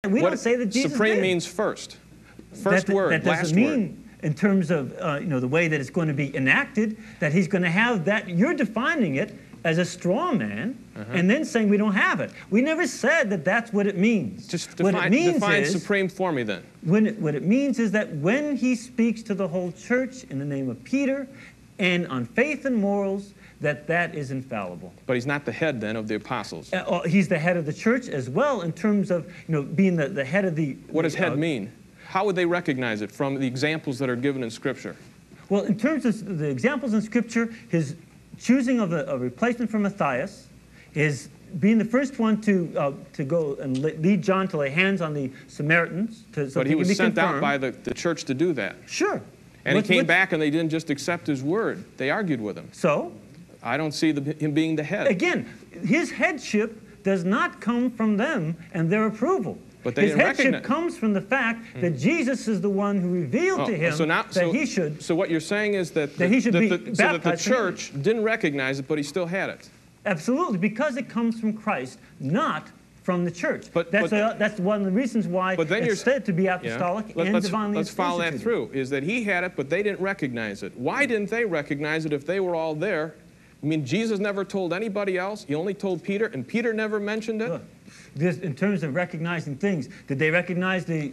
We don't say that Jesus supreme did. means first. First word, that last doesn't mean, word. in terms of the way that it's going to be enacted, that he's going to have that. You're defining it as a straw man, and then saying we don't have it. We never said that that's what it means. Just define supreme for me then. What it means is that when he speaks to the whole church in the name of Peter and on faith and morals, that is infallible. But he's not the head then of the apostles. He's the head of the church as well, in terms of being the head of the... What does head mean? How would they recognize it from the examples that are given in Scripture? Well, in terms of the examples in Scripture, his choosing of a replacement for Matthias, his being the first one to go and lead John to lay hands on the Samaritans. But he was sent out by the church to do that. Sure. And he came back and they didn't just accept his word. They argued with him. So? I don't see him being the head. Again, his headship does not come from them and their approval. But they didn't recognize. His headship comes from the fact that Jesus is the one who revealed to him that he should. So what you're saying is that the church didn't recognize it, but he still had it. Absolutely, because it comes from Christ, not from the church. That's one of the reasons why it's said to be apostolic and divinely Let's follow that through, is that he had it, but they didn't recognize it. Why didn't they recognize it if they were all there? I mean, Jesus never told anybody else. He only told Peter, and Peter never mentioned it. This, in terms of recognizing things, did they recognize the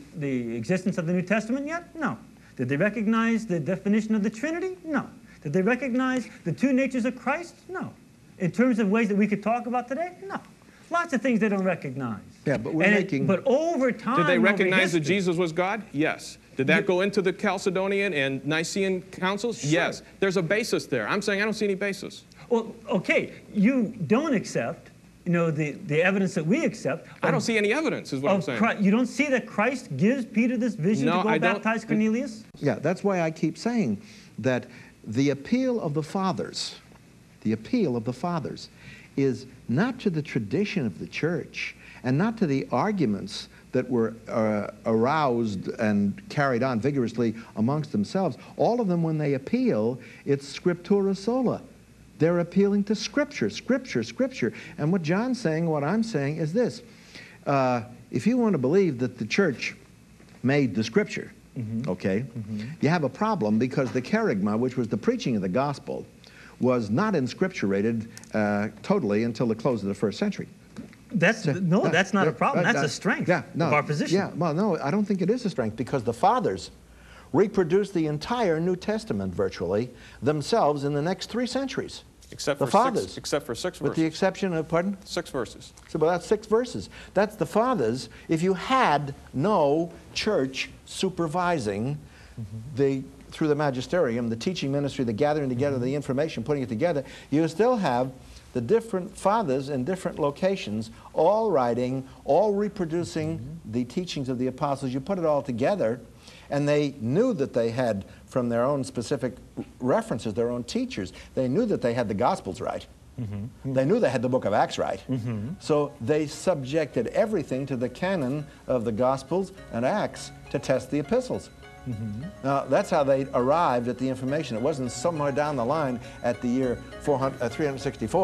existence of the New Testament yet? No. Did they recognize the definition of the Trinity? No. Did they recognize the two natures of Christ? No. In terms of ways that we could talk about today? No. Lots of things they don't recognize. Yeah, but but over time, did they recognize that Jesus was God? Yes. Did that go into the Chalcedonian and Nicene councils? Sure. Yes. There's a basis there. I'm saying I don't see any basis. Well, okay, you don't accept, the evidence that we accept. I don't see any evidence, is what I'm saying. You don't see that Christ gives Peter this vision to go baptize Cornelius? Yeah, that's why I keep saying that the appeal of the fathers, is not to the tradition of the church and not to the arguments that were aroused and carried on vigorously amongst themselves. All of them, when they appeal, it's scriptura sola. They're appealing to Scripture, Scripture, Scripture. And what John's saying, what I'm saying is this. If you want to believe that the church made the Scripture, you have a problem, because the kerygma, which was the preaching of the gospel, was not inscripturated totally until the close of the first century. That's not a problem. That's a strength of our position. Yeah, well, no, I don't think it is a strength, because the fathers reproduced the entire New Testament virtually themselves in the next 3 centuries. Except for 6 verses. With the exception of, pardon? 6 verses. So, well, that's 6 verses. That's the fathers. If you had no church supervising through the magisterium, the teaching ministry, the gathering together, the information, putting it together, you still have the different fathers in different locations, all writing, all reproducing the teachings of the apostles. You put it all together, and they knew that they had, from their own specific references, their own teachers, they knew that they had the Gospels right. They knew they had the book of Acts right. So they subjected everything to the canon of the Gospels and Acts to test the epistles. Now, that's how they arrived at the information. It wasn't somewhere down the line at the year 364.